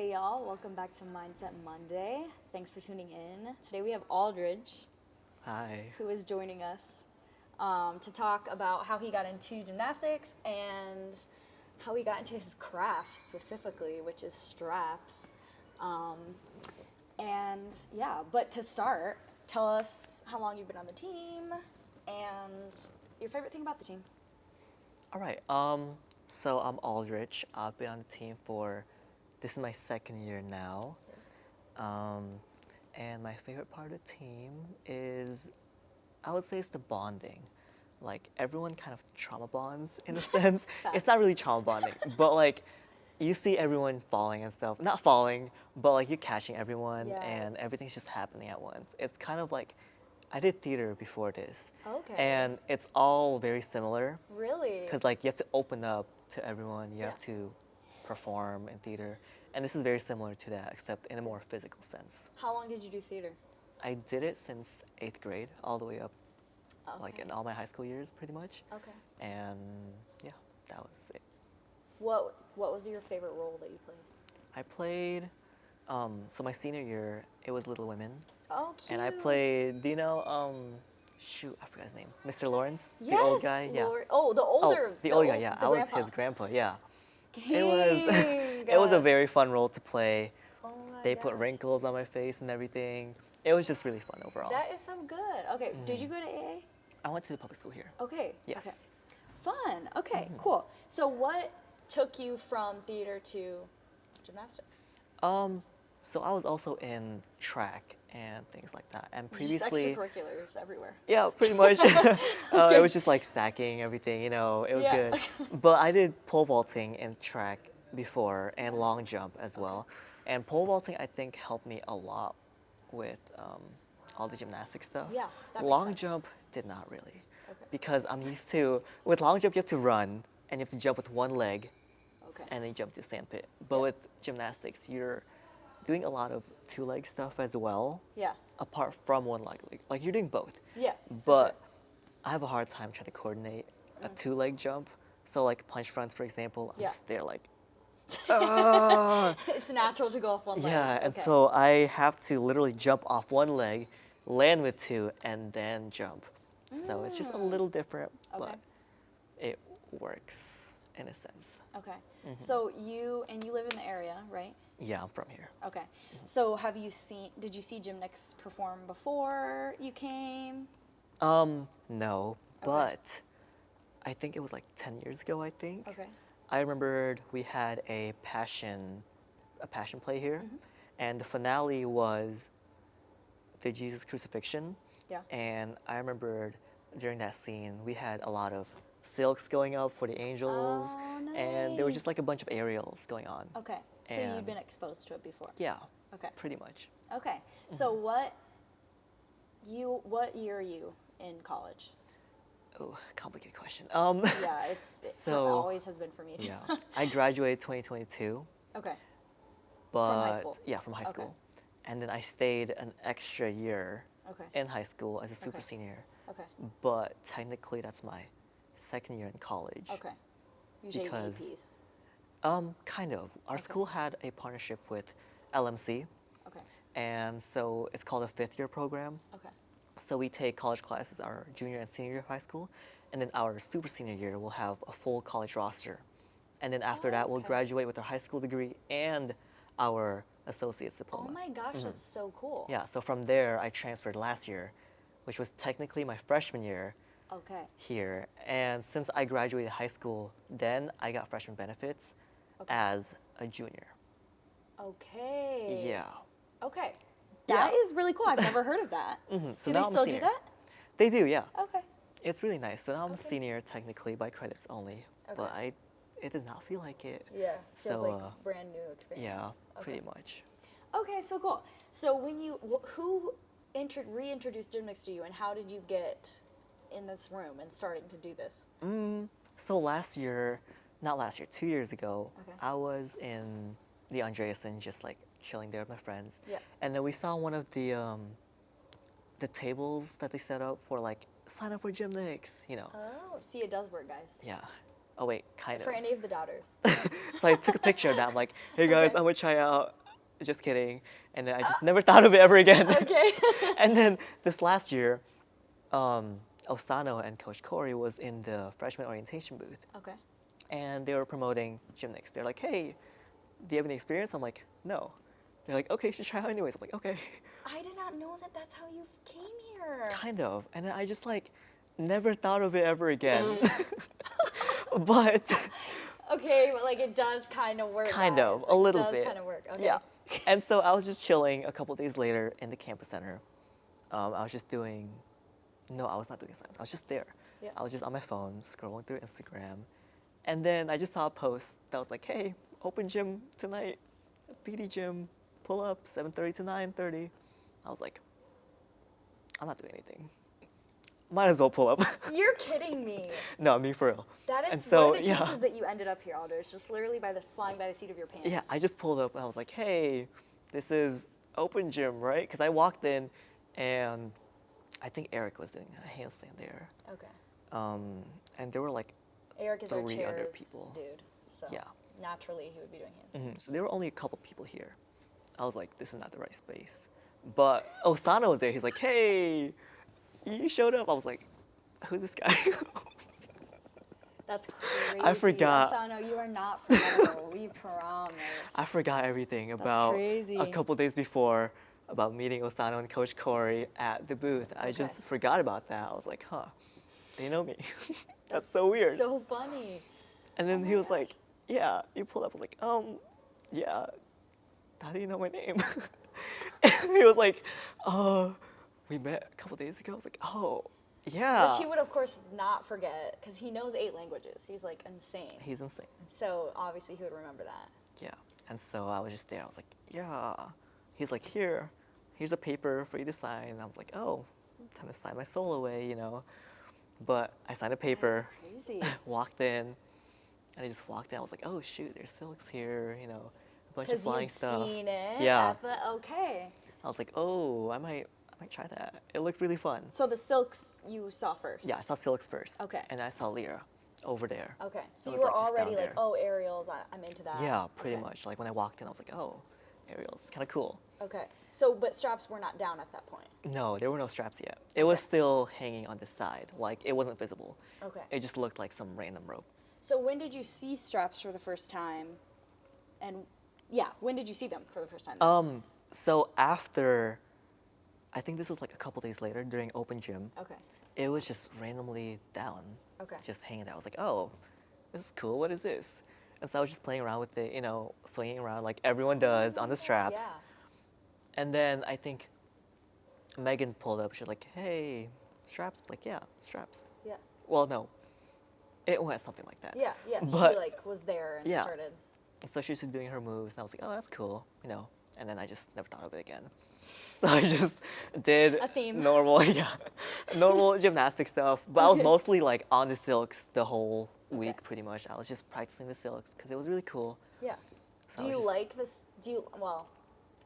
Hey y'all, welcome back to Mindset Monday. Thanks for tuning in. Today we have Aldrich, Hi. who is joining us to talk about how he got into gymnastics and how he got into his craft specifically, which is straps. But to start, tell us how long you've been on the team and your favorite thing about the team. All right. So I'm Aldrich. I've been on the team this is my second year now. Yes. And my favorite part of the team is, I would say, it's the bonding. Like, everyone kind of trauma bonds in a sense. It's not really trauma bonding, but like, you see everyone falling and stuff. Not falling, but like you're catching everyone and Yes. everything's just happening at once. It's kind of like, I did theater before this. Okay. And it's all very similar. Really? Because like you have to open up to everyone, you have to perform in theater, and this is very similar to that, except in a more physical sense. How long did you do theater? I did it since 8th grade, all the way up, like Okay. in all my high school years, pretty much. Okay. And yeah, that was it. What was your favorite role that you played? I played, so my senior year, it was Little Women, Oh, cute. and I played, do you know, shoot, I forgot his name, Mr. Lawrence, Yes, the old guy, yeah. Oh, the older. The older guy, yeah. The I was grandpa. his grandpa, yeah. King. It was a very fun role to play. Oh my They put gosh. wrinkles on my face and everything. It was just really fun overall. That is so good. Okay, did you go to AA? I went to the public school here. Okay. Yes. Okay. Fun. Okay, cool. So what took you from theater to gymnastics? So I was also in track and things like that. And Just previously, extracurriculars everywhere. yeah, pretty much. It was just like stacking everything, it was Yeah. good. But I did pole vaulting and track before and long jump as well. And pole vaulting, I think, helped me a lot with all the gymnastic stuff. Yeah, that makes Long sense. jump did not really. Okay. Because I'm used to, with long jump, you have to run and you have to jump with one leg Okay. and then you jump to the sandpit. But Yeah. with gymnastics, you're doing a lot of two-leg stuff as well, Yeah. apart from one leg. Like you're doing both. Yeah. But I have a hard time trying to coordinate a two-leg jump. So like punch fronts, for example, I'm Yeah. just there like, It's natural to go off one leg. yeah, and Okay. so I have to literally jump off one leg, land with two, and then jump. So it's just a little different, Okay. but it works in a sense. Okay. So you live in the area, right? Yeah, I'm from here. Okay. So did you see gymnastics perform before you came? No, but I think it was like 10 years ago, I think. Okay. I remembered we had a passion play here, and the finale was the Jesus crucifixion. Yeah. And I remembered during that scene, we had a lot of silks going up for the angels, Oh, and there was nice. just like a bunch of aerials going on. Okay. So And- you'd been exposed to it before. Yeah, Okay. pretty much. Okay. So what year are you in college? Oh, complicated question. Yeah, it So- always has been for me too. Yeah, I graduated 2022. Okay. But high school? yeah, from high Okay. school. And then I stayed an extra year Okay. in high school as a super Okay. senior. Okay. But technically that's my second year in college. Okay. You take Because- APs. Kind of. Our Okay. school had a partnership with LMC, Okay. and so it's called a 5th year program. Okay. So we take college classes our junior and senior year of high school, and then our super senior year we'll have a full college roster. And then after that we'll okay. graduate with our high school degree and our associate's diploma. Oh my gosh, that's so cool. Yeah, so from there I transferred last year, which was technically my freshman year Okay. here. And since I graduated high school, then I got freshman benefits Okay. as a junior. Okay. Yeah. Okay. Yeah. That is really cool. I've never heard of that. So Do now they I'm a still do senior. that? They do, yeah. Okay. It's really nice. So now I'm a Okay. senior technically by credits only, but it does not feel like it. Yeah. Feels So, like brand new experience. Yeah, pretty Okay. much. Okay, so cool. So when who reintroduced gymnastics to you, and how did you get in this room and starting to do this? So not last year, 2 years ago, Okay. I was in the Andreasen just like chilling there with my friends. Yeah. And then we saw one of the tables that they set up for like sign up for gymnastics, Oh, see, it does work, guys. Yeah. Oh wait, kind For of. any of the doubters. So I took a picture of that. I'm like, hey guys, Okay. I'm gonna try out. Just kidding. And then I just never thought of it ever again. Okay. And then this last year, Osano and Coach Corey was in the freshman orientation booth, Okay. and they were promoting gymnastics. They're like, hey, do you have any experience? I'm like, no. They're like, okay, you should try out anyways. I'm like, okay. I did not know that that's how you came here. Kind of. And then I just like never thought of it ever again. But Okay, but like it does kind of work. kind guys. of, Like, a little it does bit. kind of work. Okay. Yeah. And so I was just chilling a couple days later in the campus center. I was just doing, no, I was not doing science. I was just there. Yeah. I was just on my phone scrolling through Instagram. And then I just saw a post that was like, hey, open gym tonight, PD gym, pull up 7:30 to 9:30. I was like, I'm not doing anything. Might as well pull up. You're kidding me. No, I mean for real. That And is so, one of the yeah. chances that you ended up here, Aldrich, just literally by the flying by the seat of your pants. Yeah, I just pulled up and I was like, hey, this is open gym, right? Because I walked in and I think Eric was doing a handstand there. Okay. And there were like, Eric is our 3 chairs other people. dude. So Yeah. naturally he would be doing hands. so there were only a couple people here. I was like, this is not the right space. But Osano was there. He's like, hey, you showed up. I was like, who's this guy? That's crazy. forgot. Asano, you are not forgettable. We promise. I forgot everything about crazy. a couple days before about meeting Osano and Coach Corey at the booth. I just forgot about that. I was like, huh, they know me. That's so weird. So funny. And then Oh he my was gosh. like, yeah, you pulled up. I was like, yeah, how do you know my name? And he was like, we met a couple days ago. I was like, oh, yeah. Which he would, of course, not forget because he knows 8 languages. He's like insane. He's insane. So obviously he would remember that. Yeah. And so I was just there. I was like, yeah. He's like, here's a paper for you to sign. And I was like, oh, time to sign my soul away, you know. But I signed a paper, That's crazy. walked in, and I just walked in. I was like, oh, shoot, there's silks here, you know, a bunch of Because flying you'd stuff. seen it Yeah. at the okay. I was like, oh, I might try that. It looks really fun. So the silks you saw first. Yeah, I saw silks first. Okay. And I saw Lyra over there. Okay. So It you was, were like, just already down like, there. oh, aerials, I'm into that. Yeah, pretty Okay. much. Like when I walked in, I was like, oh, aerials, kind of cool. Okay. So, but straps were not down at that point. No, there were no straps yet. It was still hanging on the side. Like it wasn't visible. Okay. It just looked like some random rope. So when did you see straps for the first time? And yeah, when did you see them for the first time? So after, I think this was like a couple days later during open gym. Okay. It was just randomly down. Okay. Just hanging there. I was like, oh, this is cool. What is this? And so I was just playing around with it, you know, swinging around like everyone does on the straps. Yeah. And then I think Megan pulled up. She was like, hey, straps? I was like, yeah, straps. Yeah. Well, no. It went something like that. Yeah. Yeah. But- she like was there and Yeah. started. So she was just doing her moves, and I was like, oh, that's cool, you know. And then I just never thought of it again. So I just did A theme. normal, normal gymnastic stuff. But I was Okay. mostly like on the silks the whole week, Okay. pretty much. I was just practicing the silks because it was really cool. Yeah. So Do I was you just- like this? Do you? Well,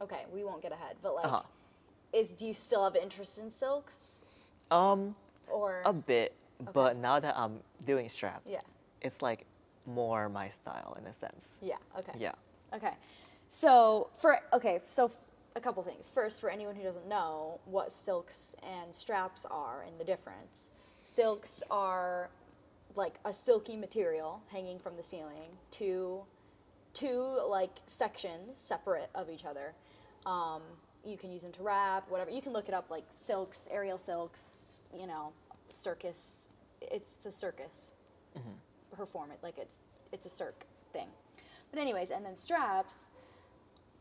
okay, we won't get ahead. But like, Uh-huh. do you still have interest in silks or? A bit, but now that I'm doing straps, Yeah. it's like more my style in a sense. Yeah. Okay. Yeah. Okay. So a couple things. First, for anyone who doesn't know what silks and straps are and the difference, silks are like a silky material hanging from the ceiling, two like sections separate of each other. You can use them to wrap, whatever. You can look it up, like silks, aerial silks, you know, circus. It's a circus. Perform it like it's a circ thing. But anyways, and then straps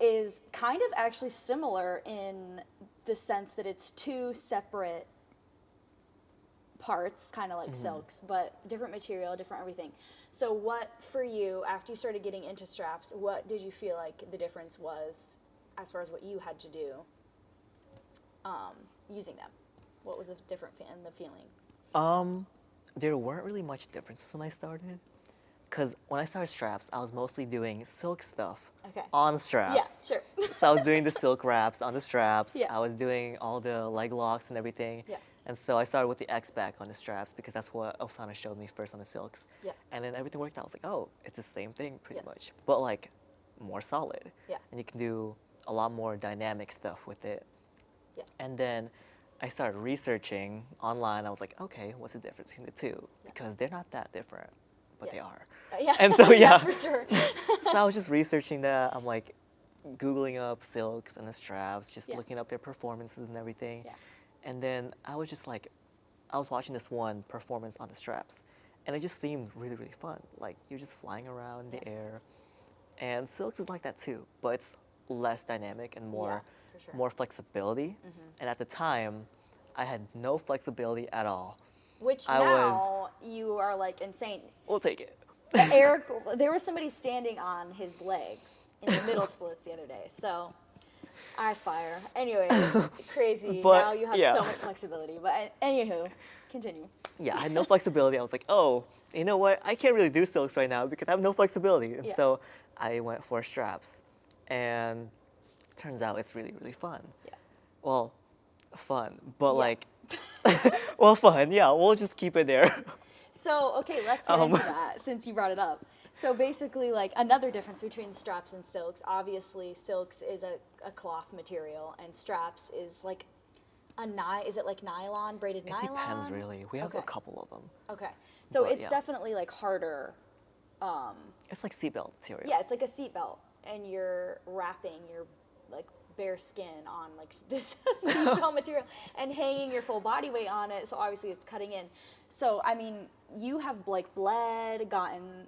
is kind of actually similar in the sense that it's 2 separate parts, kind of like silks, but different material, different everything. So what, for you, after you started getting into straps, what did you feel like the difference was as far as what you had to do using them? What was the different in the feeling? There weren't really much differences when I started. Because when I started straps, I was mostly doing silk stuff Okay. on straps. Yeah, sure. So I was doing the silk wraps on the straps. Yeah. I was doing all the leg locks and everything. Yeah. And so I started with the X back on the straps because that's what Osana showed me first on the silks. Yeah. And then everything worked out. I was like, oh, it's the same thing pretty Yeah. much, but like more solid. Yeah. And you can do a lot more dynamic stuff with it. Yeah. And then I started researching online. I was like, okay, what's the difference between the two? Yeah. Because they're not that different, but Yeah. they are. Yeah. And so, yeah, yeah. for sure. So I was just researching that. I'm like Googling up silks and the straps, just Yeah. looking up their performances and everything. Yeah. And then I was just like, I was watching this one performance on the straps, and it just seemed really, really fun. Like you're just flying around in the Yeah. air. And silks is like that too, but it's less dynamic and more, Yeah, for sure. more flexibility. And at the time, I had no flexibility at all. Which I now you are like insane. We'll take it. Eric, there was somebody standing on his legs in the middle splits the other day. So, I aspire. Anyway, crazy. But, now you have yeah. so much flexibility. But anywho, continue. Yeah, I had no flexibility. I was like, oh, you know what? I can't really do silks right now because I have no flexibility. And Yeah. so I went for straps. And turns out it's really, really fun. Yeah. Well, fun, but Yeah. like, well, fun. Yeah, we'll just keep it there. So, okay, let's get into that since you brought it up. So basically, like another difference between straps and silks, obviously silks is a cloth material and straps is like is it like nylon, braided It nylon? depends, really. We have a Okay. couple of them. Okay. So But, it's yeah. definitely like harder. It's like seatbelt material. Yeah, it's like a seatbelt and you're wrapping your like bare skin on like this seatbelt material and hanging your full body weight on it. So obviously it's cutting in. So, I mean, you have like bled, gotten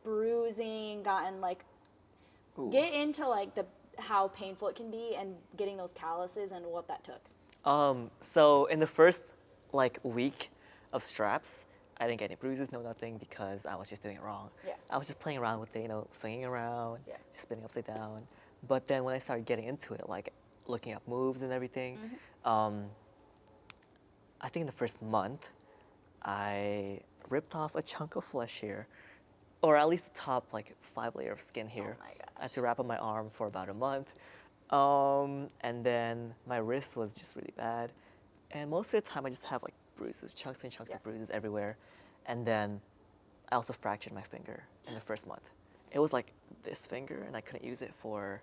bruising, gotten like, Ooh. get into like how painful it can be and getting those calluses and what that took. So in the first like week of straps, I didn't get any bruises, no nothing, because I was just doing it wrong. Yeah. I was just playing around with it, swinging around, Yeah. just spinning upside down. But then when I started getting into it, like looking up moves and everything, I think in the first month, I ripped off a chunk of flesh here, or at least the top like 5 layer of skin here. Oh my gosh. I had to wrap up my arm for about a month. And then my wrist was just really bad. And most of the time I just have like bruises, chunks and chunks Yeah. of bruises everywhere. And then I also fractured my finger in the first month. It was like this finger and I couldn't use it for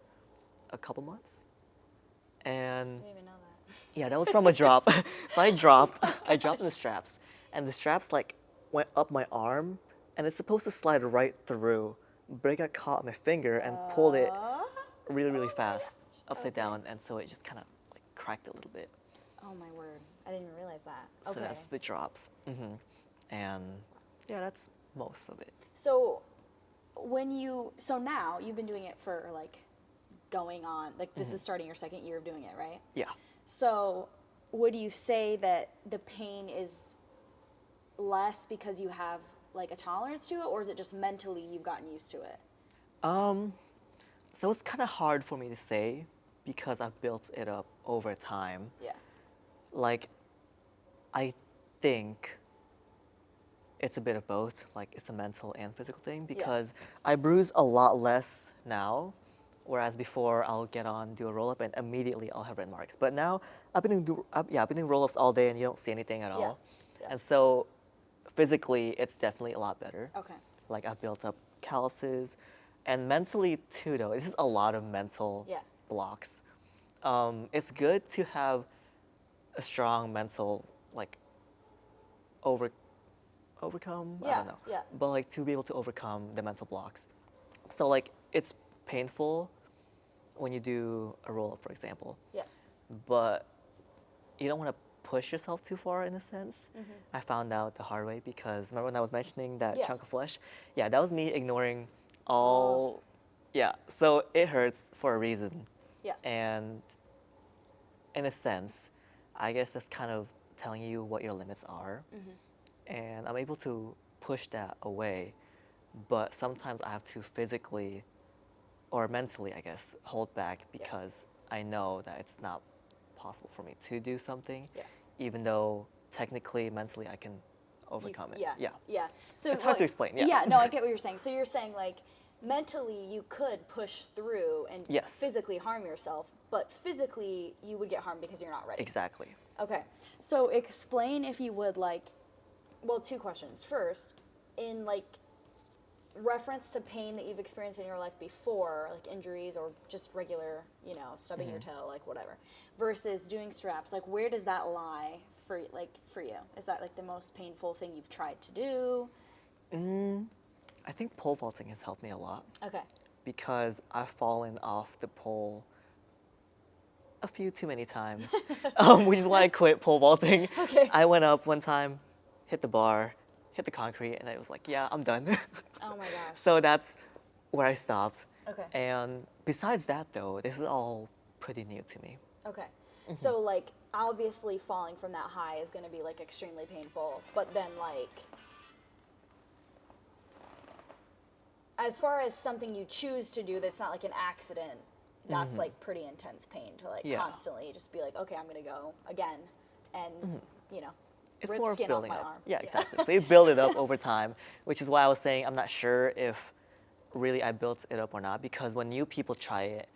a couple months. And I didn't even know that. yeah, that was from a drop. So I dropped in the straps, and the straps like went up my arm, and it's supposed to slide right through, but it got caught on my finger and pulled it really, really fast upside down, and so it just kind of like cracked a little bit. Oh my word. I didn't even realize that. So Okay. that's the drops. And yeah, that's most of it. So so now you've been doing it for like going on, like this is starting your second year of doing it, right? Yeah. So would you say that the pain is less because you have like a tolerance to it, or is it just mentally you've gotten used to it? So it's kind of hard for me to say because I've built it up over time. Yeah. Like, I think it's a bit of both. Like, it's a mental and physical thing because I bruise a lot less now, whereas before I'll get on, do a roll up, and immediately I'll have red marks. But now I've been doing roll ups all day, and you don't see anything at all. Yeah. And so, physically, it's definitely a lot better. Okay. Like, I've built up calluses, and mentally too. Though this is a lot of mental Yeah. blocks. It's good to have a strong mental like overcome. I Yeah, don't know. yeah. But like to be able to overcome the mental blocks. So like it's painful when you do a roll up, for example. Yeah. But you don't want to push yourself too far in a sense. I found out the hard way because remember when I was mentioning that Yeah. chunk of flesh? Yeah, that was me ignoring all. Yeah, so it hurts for a reason. Yeah. And in a sense, I guess that's kind of telling you what your limits are. And I'm able to push that away. But sometimes I have to physically or mentally, I guess, hold back because I know that it's not possible for me to do something, Yeah. even though technically, mentally, I can overcome it. Yeah. Yeah. Yeah. So It's hard to explain, yeah. Yeah. No, I get what you're saying. So you're saying like mentally you could push through and Yes. physically harm yourself, but physically you would get harmed because you're not ready. Exactly. Okay, so explain if you would well, two questions. First, in reference to pain that you've experienced in your life before, like injuries or just regular, stubbing your toe, like whatever, versus doing straps, like where does that lie for you? Is that like the most painful thing you've tried to do? I think pole vaulting has helped me a lot Okay. because I've fallen off the pole a few too many times, which is why I quit pole vaulting. Okay. I went up one time, hit the bar, hit the concrete, and I was like, yeah, I'm done. Oh my gosh. So that's where I stopped. Okay. And besides that, though, this is all pretty new to me. Okay. So obviously falling from that high is going to be extremely painful, but then as far as something you choose to do that's not like an accident, that's pretty intense pain to Yeah. constantly just be like, okay, I'm gonna go again, and It's rip more of skin off building my up. arm. Yeah, exactly. So you build it up over time, which is why I was saying I'm not sure if really I built it up or not, because when new people try it,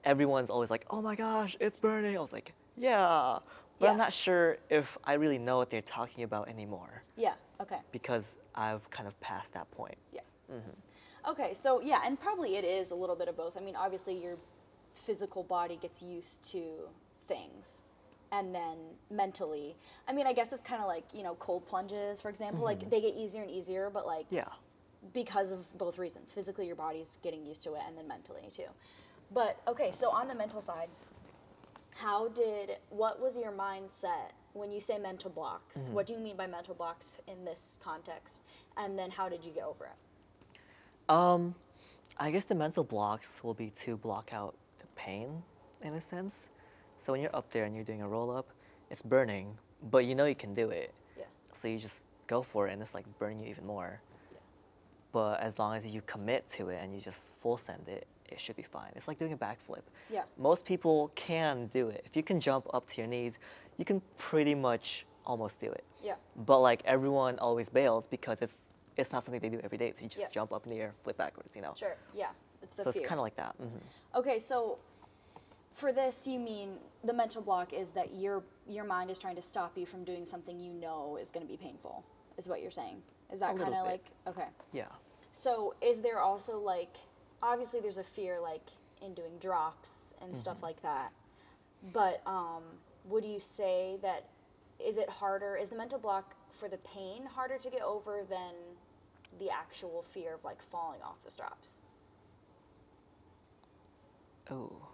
everyone's always like, oh my gosh, it's burning. I was like, yeah. But I'm Yeah. not sure if I really know what they're talking about anymore Yeah. Okay. because I've kind of passed that point. Yeah. Okay. So yeah, and probably it is a little bit of both. I mean, obviously your physical body gets used to things, and then mentally, I mean, I guess it's kind of like cold plunges, for example. Like they get easier and easier, but Yeah. because of both reasons. Physically, your body's getting used to it, and then mentally too. But okay, so on the mental side, what was your mindset when you say mental blocks? What do you mean by mental blocks in this context? And then how did you get over it? I guess the mental blocks will be to block out the pain in a sense. So when you're up there and you're doing a roll up, it's burning, but you know you can do it. Yeah. So you just go for it and it's like burning you even more. Yeah. But as long as you commit to it and you just full send it, it should be fine. It's like doing a backflip. Yeah. Most people can do it. If you can jump up to your knees, you can pretty much almost do it. Yeah. But like everyone always bails because it's not something they do every day. So you just Yeah. jump up in the air, flip backwards, Sure. Yeah. It's the So fear. it's kind of like that. Okay, so for this, you mean the mental block is that your mind is trying to stop you from doing something you know is going to be painful, is what you're saying. Is that A little kind of bit. okay? Yeah. So is there also obviously there's a fear in doing drops and stuff like that, but would you say that is the mental block for the pain harder to get over than the actual fear of falling off the straps? Oh.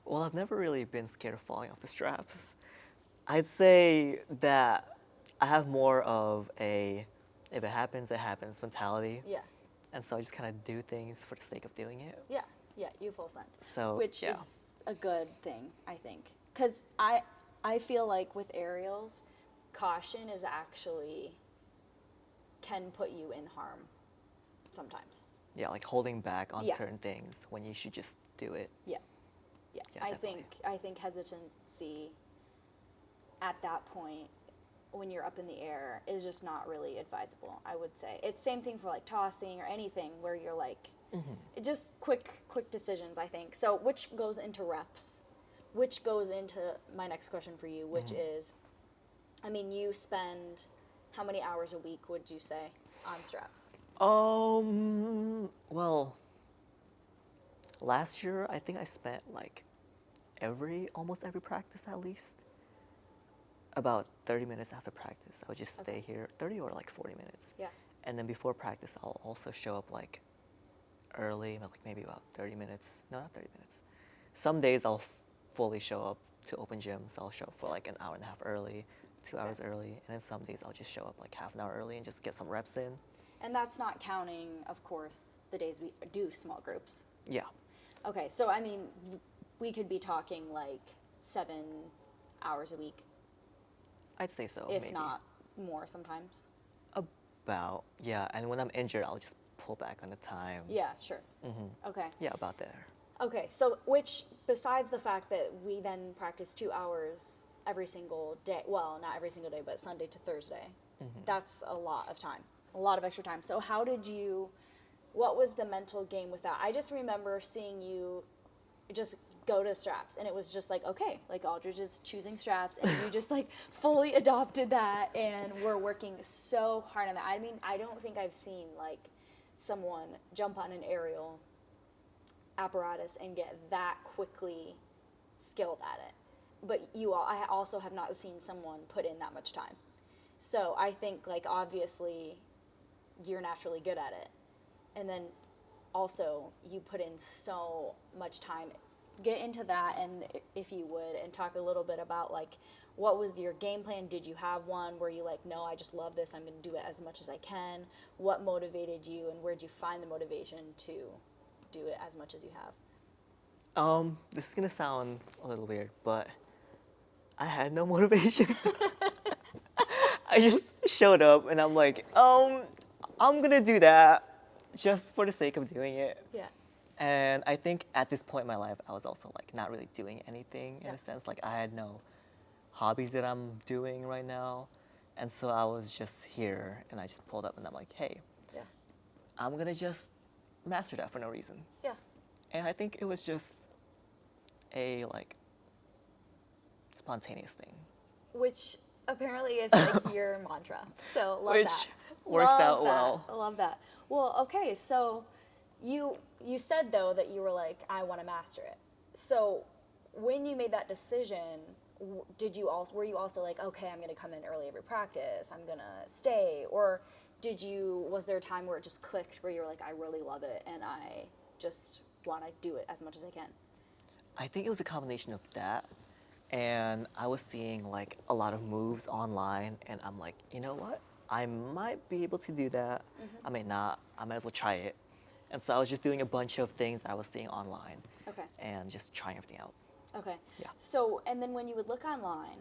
Well, I've never really been scared of falling off the straps. I'd say that I have more of a if it happens, it happens mentality. Yeah. And so I just kind of do things for the sake of doing it. Yeah, yeah, you full send. So, which yeah. is a good thing, I think, because I feel like with aerials, caution is actually can put you in harm sometimes. Yeah, like holding back on Yeah. certain things when you should just do it. Yeah, yeah. Yeah, definitely. I think hesitancy at that point when you're up in the air is just not really advisable, I would say. It's same thing for tossing or anything where you're it just quick decisions, I think. So which goes into reps, which goes into my next question for you, which is, I mean, you spend how many hours a week would you say on straps? Well, last year I think I spent almost every practice at least. About 30 minutes after practice, I would just stay here, 30 or 40 minutes. Yeah. And then before practice, I'll also show up early, maybe about 30 minutes. No, not 30 minutes. Some days I'll fully show up to open gym, so I'll show up for an hour and a half early, 2 hours early, and then some days I'll just show up half an hour early and just get some reps in. And that's not counting, of course, the days we do small groups. Yeah. Okay, so I mean, we could be talking 7 hours a week, I'd say so, if maybe. not more sometimes. About, yeah, and when I'm injured, I'll just pull back on the time. Yeah, sure. Okay. Yeah, about there. Okay, so which, besides the fact that we then practice 2 hours every single day, well, not every single day, but Sunday to Thursday, that's a lot of time. a lot of extra time. So what was the mental game with that? I just remember seeing you just go to straps, and it was just like, okay, like Aldrich is choosing straps, and you just like fully adopted that, and we're working so hard on that. I mean, I don't think I've seen like someone jump on an aerial apparatus and get that quickly skilled at it. But I also have not seen someone put in that much time. So I think like obviously you're naturally good at it, and then also you put in so much time. Get into that, and if you would, and talk a little bit about like what was your game plan? Did you have one? Were you like, no, I just love this, I'm going to do it as much as I can? What motivated you, and where did you find the motivation to do it as much as you have? This is gonna sound a little weird, but I had no motivation. I just showed up and I'm like, I'm gonna do that just for the sake of doing it. Yeah. And I think at this point in my life, I was also like not really doing anything in Yeah. a sense. Like I had no hobbies that I'm doing right now. And so I was just here and I just pulled up and I'm like, hey, Yeah. I'm gonna just master that for no reason. Yeah. And I think it was just a like spontaneous thing. Which apparently is like your mantra. So love Which that. worked Love out that. well. I love that. Well, okay, so you said though that you were like, I want to master it. So when you made that decision, were you also like, okay, I'm going to come in early every practice, I'm going to stay, or was there a time where it just clicked where you were like, I really love it and I just want to do it as much as I can? I think it was a combination of that, and I was seeing like a lot of moves online, and I'm like, you know what? I might be able to do that. I may not. I might as well try it. And so I was just doing a bunch of things that I was seeing online, Okay. and just trying everything out. Okay. Yeah. So, and then when you would look online,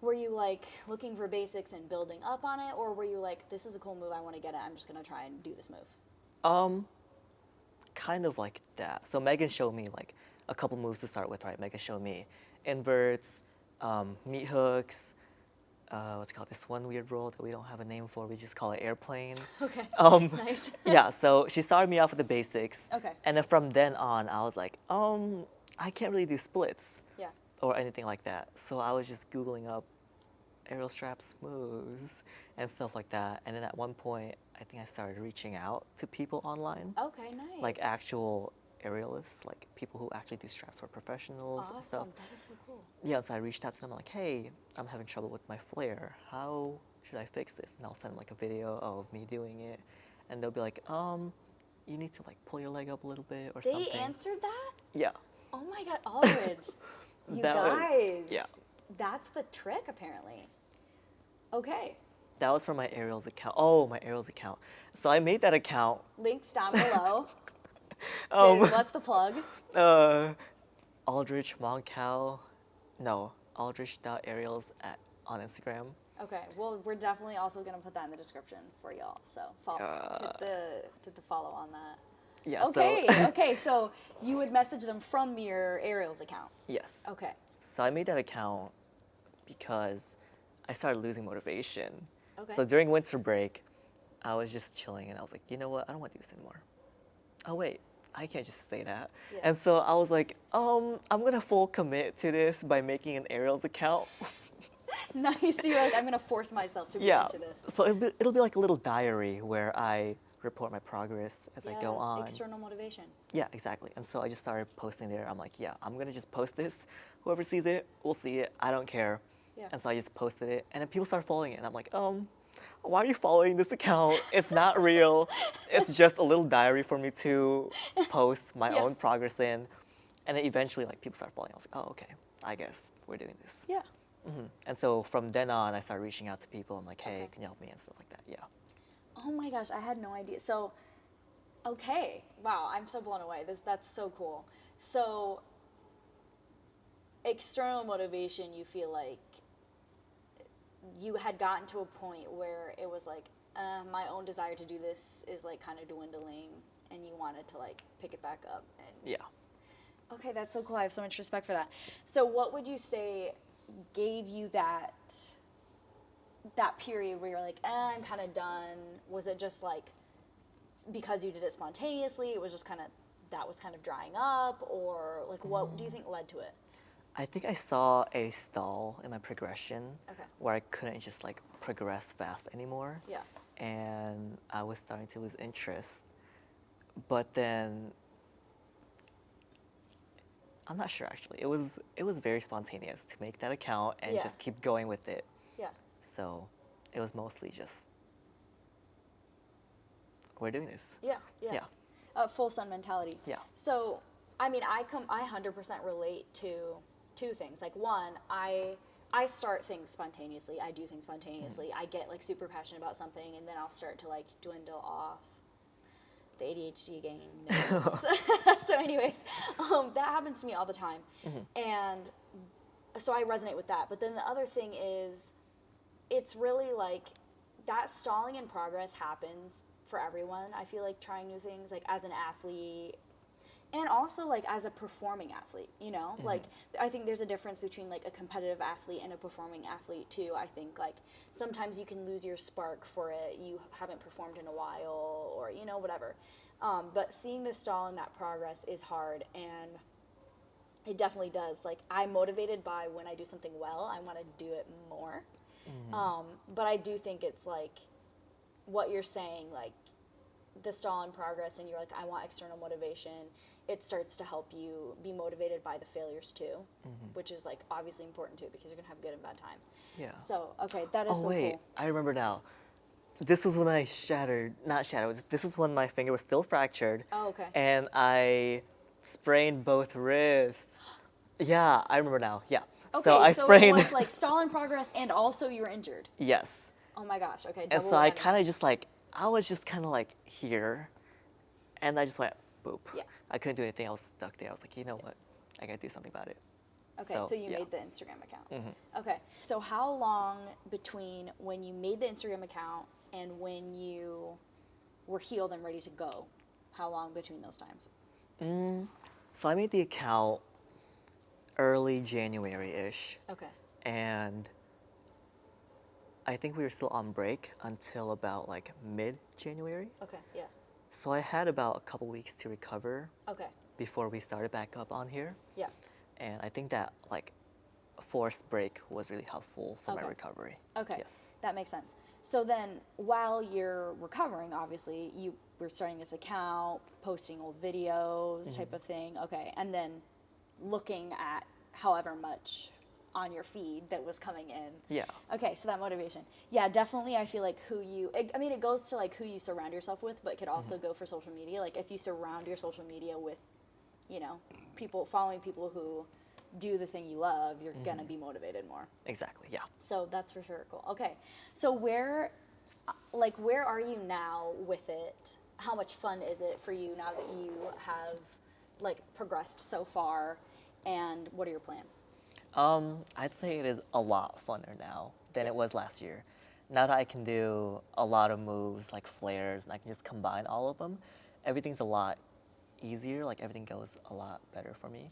were you like looking for basics and building up on it, or were you like, this is a cool move, I want to get it, I'm just going to try and do this move? Kind of like that. So Megan showed me like a couple moves to start with, right? Megan showed me inverts, meat hooks, what's it called, this one weird roll that we don't have a name for, we just call it airplane. Okay. Nice. Yeah, so she started me off with the basics. Okay. And then from then on, I was like, I can't really do splits. Yeah. Or anything like that. So I was just Googling up aerial straps moves and stuff like that. And then at one point, I think I started reaching out to people online. Okay, nice. Like actual aerialists, like people who actually do straps for professionals and stuff. Awesome, that is so cool. Yeah, so I reached out to them like, hey, I'm having trouble with my flare. How should I fix this? And I'll send them like a video of me doing it. And they'll be like, you need to like pull your leg up a little bit or something. They answered that? Yeah. Oh my God, Aldrich. You That was- guys. yeah. That's the trick, apparently. Okay. That was from my aerials account. Oh, my aerials account. So I made that account. Links down below. Okay, what's the plug? Aldrich Mongkau. No, Aldrich.aerials on Instagram. Okay, well, we're definitely also going to put that in the description for y'all. So hit the follow on that. Yeah. Okay, So okay, so you would message them from your aerials account. yes. Okay. So I made that account because I started losing motivation. Okay. So during winter break, I was just chilling and I was like, you know what? I don't want to do this anymore. Oh wait, I can't just say that. Yeah. And so I was like, I'm gonna full commit to this by making an aerials account. Nice. You're like, I'm going to force myself to be Yeah. into this. So it'll be like a little diary where I report my progress as I go Yes, on. external motivation. Yeah, exactly. And so I just started posting there. I'm like, yeah, I'm gonna just post this. Whoever sees it, will see it. I don't care. Yeah. And so I just posted it, and then people started following it, and I'm like, why are you following this account? It's not real. It's just a little diary for me to post my Yeah. own progress in. And then eventually, like, people started following. I was like, oh, okay, I guess we're doing this. Yeah. And so from then on, I started reaching out to people. I'm like, hey, Okay. can you help me and stuff like that? Yeah. Oh my gosh, I had no idea. So, okay, wow, I'm so blown away. That's so cool. So, external motivation, you feel like you had gotten to a point where it was like, my own desire to do this is like kind of dwindling, and you wanted to like pick it back up. And Yeah. okay, that's so cool. I have so much respect for that. So, what would you say gave you that that period where you're like, I'm kind of done? Was it just like because you did it spontaneously? It was just kind of that was kind of drying up, or like what do you think led to it? I think I saw a stall in my progression Okay. where I couldn't just like progress fast anymore. Yeah. And I was starting to lose interest. But then I'm not sure actually. It was very spontaneous to make that account and Yeah. just keep going with it. Yeah. So it was mostly just we're doing this. Yeah. Yeah. Full sun mentality. Yeah. So, I mean, I 100% relate to two things. Like one, I start things spontaneously. I do things spontaneously. I get like super passionate about something, and then I'll start to like dwindle off. The ADHD gang knows. So, anyways, that happens to me all the time, and so I resonate with that. But then the other thing is, it's really like that stalling in progress happens for everyone. I feel like trying new things, like as an athlete, and also like as a performing athlete, you know, like I think there's a difference between like a competitive athlete and a performing athlete too. I think like sometimes you can lose your spark for it. You haven't performed in a while, or you know, whatever. But seeing the stall in that progress is hard, and it definitely does. Like I'm motivated by when I do something well, I want to do it more. But I do think it's like what you're saying, like the stall in progress, and you're like, I want external motivation. It starts to help you be motivated by the failures too, which is like obviously important too, because you're gonna have good and bad time. Yeah. So okay, that is Oh so wait, cool. I remember now. This was when I this was when my finger was still fractured. Oh, okay. And I sprained both wrists. Yeah, I remember now. Yeah. Okay, So I so sprained. it was like stall in progress, and also you were injured. Yes. Oh my gosh. Okay. And Double so I whammy. kind of just like, I was just kind of like here. And I just went, boop. Yeah. I couldn't do anything. I was stuck there. I was like, you know what? I gotta do something about it. Okay, so you yeah. made the Instagram account. Okay, so how long between when you made the Instagram account and when you were healed and ready to go? How long between those times? So I made the account early January-ish. Okay. And I think we were still on break until about like mid-January. Okay, yeah. So I had about a couple weeks to recover Okay, before we started back up on here. yeah. And I think that like forced break was really helpful for my Okay. recovery. Okay, Yes. that makes sense. So then, while you're recovering, obviously, you were starting this account, posting old videos, type of thing. Okay, and then looking at however much on your feed that was coming in. Yeah. Okay, so that motivation. Yeah, definitely. I feel like I mean, it goes to like who you surround yourself with, but it could also go for social media. Like if you surround your social media with, you know, Mm-hmm. following people who do the thing you love, you're gonna be motivated more. Exactly. Yeah. So that's for sure cool. Okay, so where are you now with it? How much fun is it for you now that you have like progressed so far, and what are your plans? I'd say it is a lot funner now than it was last year. Now that I can do a lot of moves like flares and I can just combine all of them, everything's a lot easier. Like everything goes a lot better for me.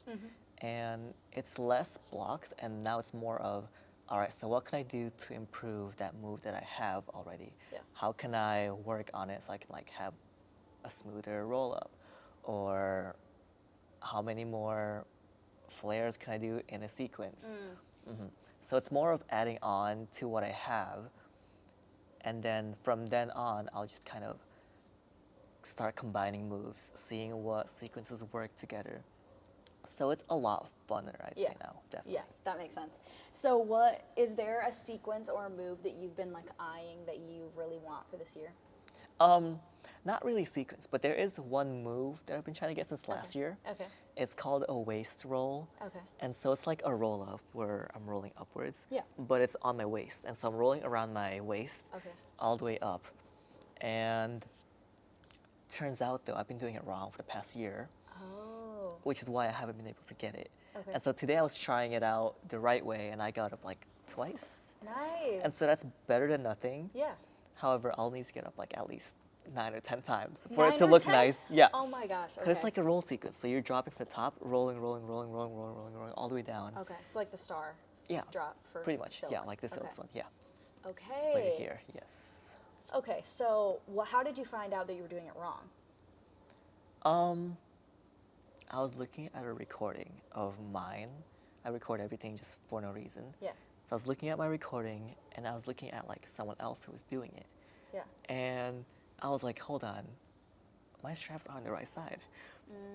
And it's less blocks, and now it's more of, all right, so what can I do to improve that move that I have already? Yeah. How can I work on it so I can like have a smoother roll up? Or how many more flares can I do in a sequence? So it's more of adding on to what I have, and then from then on, I'll just kind of start combining moves, seeing what sequences work together. So it's a lot funner, I'd Yeah. say now, definitely. Yeah, that makes sense. So is there a sequence or a move that you've been like eyeing that you really want for this year? Not really sequence, but there is one move that I've been trying to get since last year. Okay. It's called a waist roll. Okay. And so it's like a roll up where I'm rolling upwards. Yeah. But it's on my waist. And so I'm rolling around my waist Okay. all the way up. And turns out though, I've been doing it wrong for the past year, Oh. which is why I haven't been able to get it. Okay. And so today I was trying it out the right way and I got up like twice. Nice. And so that's better than nothing. Yeah. However, I'll need to get up like at least 9 or 10 times for 9 it to or look 10? nice. Yeah. Oh my gosh. Because Okay. it's like a roll sequence. So you're dropping from the top, rolling, all the way down. Okay, so like the star Yeah. drop for Pretty much. Yeah, silks. like the Okay. silks one. Yeah. Okay. Right here, yes. Okay, so how did you find out that you were doing it wrong? I was looking at a recording of mine. I record everything just for no reason. Yeah. So I was looking at my recording, and I was looking at like someone else who was doing it. Yeah. And I was like, hold on, my straps are on the right side.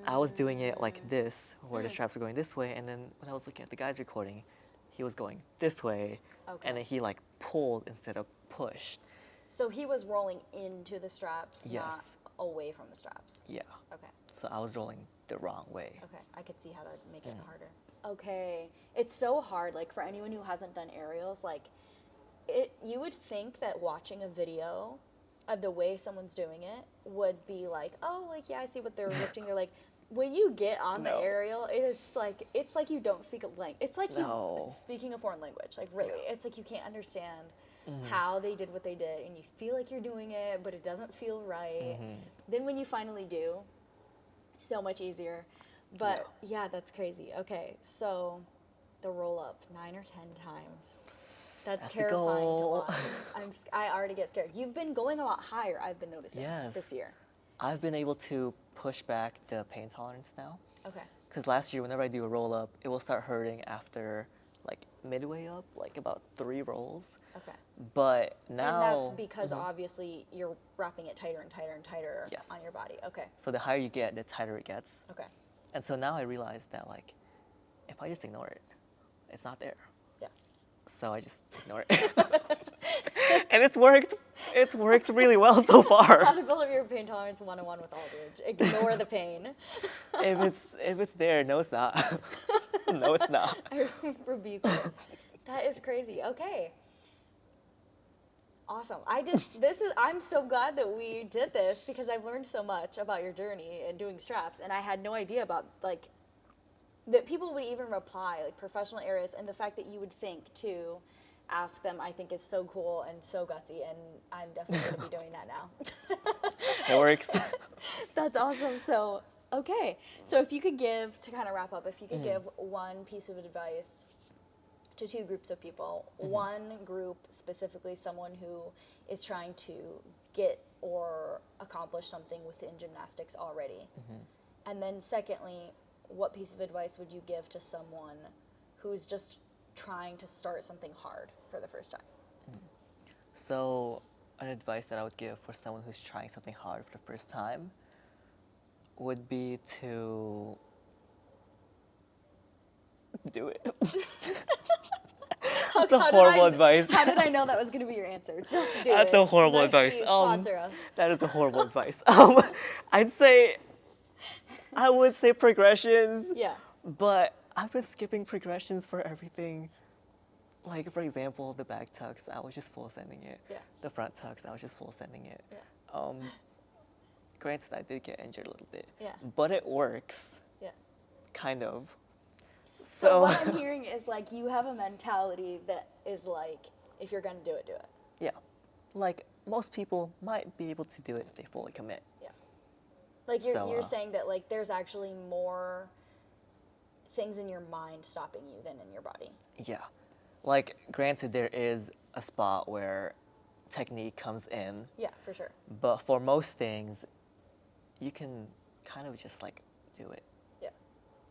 I was doing it like this, where the straps were going this way, and then when I was looking at the guy's recording, he was going this way, Okay. and then he like pulled instead of pushed. So he was rolling into the straps, Yes. not away from the straps. Yeah. Okay. So I was rolling the wrong way. Okay, I could see how to make it harder. Okay, it's so hard. Like for anyone who hasn't done aerials, like you would think that watching a video of the way someone's doing it would be like, oh, like yeah, I see what they're lifting. They're like, when you get on the No. aerial, it's like you don't speak a language. It's like No. you speaking a foreign language. Like really, it's like you can't understand how they did what they did, and you feel like you're doing it, but it doesn't feel right. Then when you finally do, so much easier. But yeah, that's crazy. Okay, so the roll up 9 or 10 times. That's the terrifying to goal. watch. I already get scared. You've been going a lot higher, I've been noticing this year. I've been able to push back the pain tolerance now. Okay. Because last year, whenever I do a roll up, it will start hurting after like midway up, like about 3 rolls. Okay. But now. And that's because obviously you're wrapping it tighter and tighter and tighter Yes. on your body. Okay. So the higher you get, the tighter it gets. Okay. And so now I realize that like, if I just ignore it, it's not there. Yeah. So I just ignore it. And it's worked. It's worked really well so How far. to build up your pain tolerance 101 with Aldrich. Ignore the pain. If it's there, no, it's not. No, it's not. I rebuke it. That is crazy. Okay. Awesome. I'm so glad that we did this because I've learned so much about your journey and doing straps, and I had no idea about like that people would even reply, like professional areas, and the fact that you would think to ask them, I think is so cool and so gutsy, and I'm definitely going to be doing that now. It works. That's awesome. So, okay. So if you could give, to kind of wrap up, if you could give one piece of advice to 2 groups of people. One group, specifically someone who is trying to get or accomplish something within gymnastics already. And then secondly, what piece of advice would you give to someone who's just trying to start something hard for the first time? So, an advice that I would give for someone who's trying something hard for the first time would be to do it. That's a horrible advice. How did I know that was going to be your answer? Just do it. That's a horrible Nike, advice. Sponsor us. That is a horrible advice. I would say progressions. Yeah. But I've been skipping progressions for everything. Like, for example, the back tucks, I was just full sending it. Yeah. The front tucks, I was just full sending it. Yeah. Granted, I did get injured a little bit. Yeah. But it works. Yeah. Kind of. So what I'm hearing is like you have a mentality that is like, if you're going to do it, do it. Yeah. Like, most people might be able to do it if they fully commit. Yeah. Like So, you're saying that like there's actually more things in your mind stopping you than in your body. Yeah. Like, granted, there is a spot where technique comes in, Yeah, for sure. but for most things, you can kind of just, like, do it. Yeah.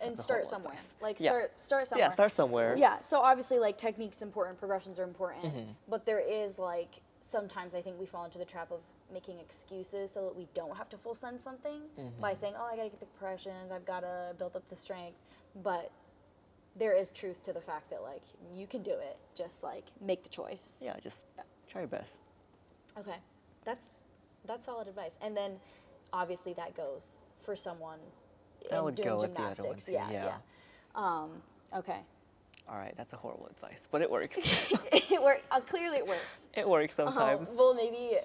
And That's a start horrible somewhere. advice. Like Yeah. start somewhere. Yeah, start somewhere. Yeah, so obviously like technique's important, progressions are important, Mm-hmm. but there is like sometimes I think we fall into the trap of making excuses so that we don't have to full send something Mm-hmm. by saying, "Oh, I got to get the progressions, I've got to build up the strength." But there is truth to the fact that like you can do it, just like make the choice. Yeah, just try your best. Okay. That's solid advice. And then obviously that goes for someone That in would doing go with the other gymnastics. one too, yeah. Okay. All right, that's a horrible advice, but it works. It works. Clearly it works. It works sometimes. We'll maybe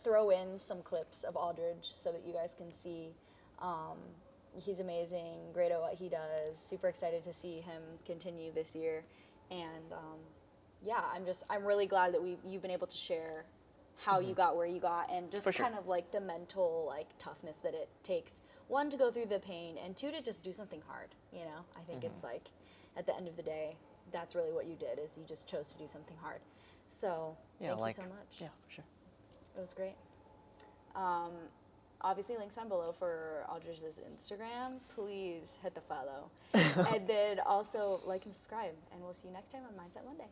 throw in some clips of Aldrich so that you guys can see. He's amazing, great at what he does. Super excited to see him continue this year, and yeah, I'm really glad that you've been able to share how you got where you got, and just For sure. kind of like the mental like toughness that it takes. 1, to go through the pain, and 2, to just do something hard. You know, I think it's like at the end of the day, that's really what you did, is you just chose to do something hard. So Yeah, thank like, you so much. yeah, for sure. It was great. Obviously, links down below for Aldrich's Instagram. Please hit the follow. And then also like and subscribe. And we'll see you next time on Mindset Monday.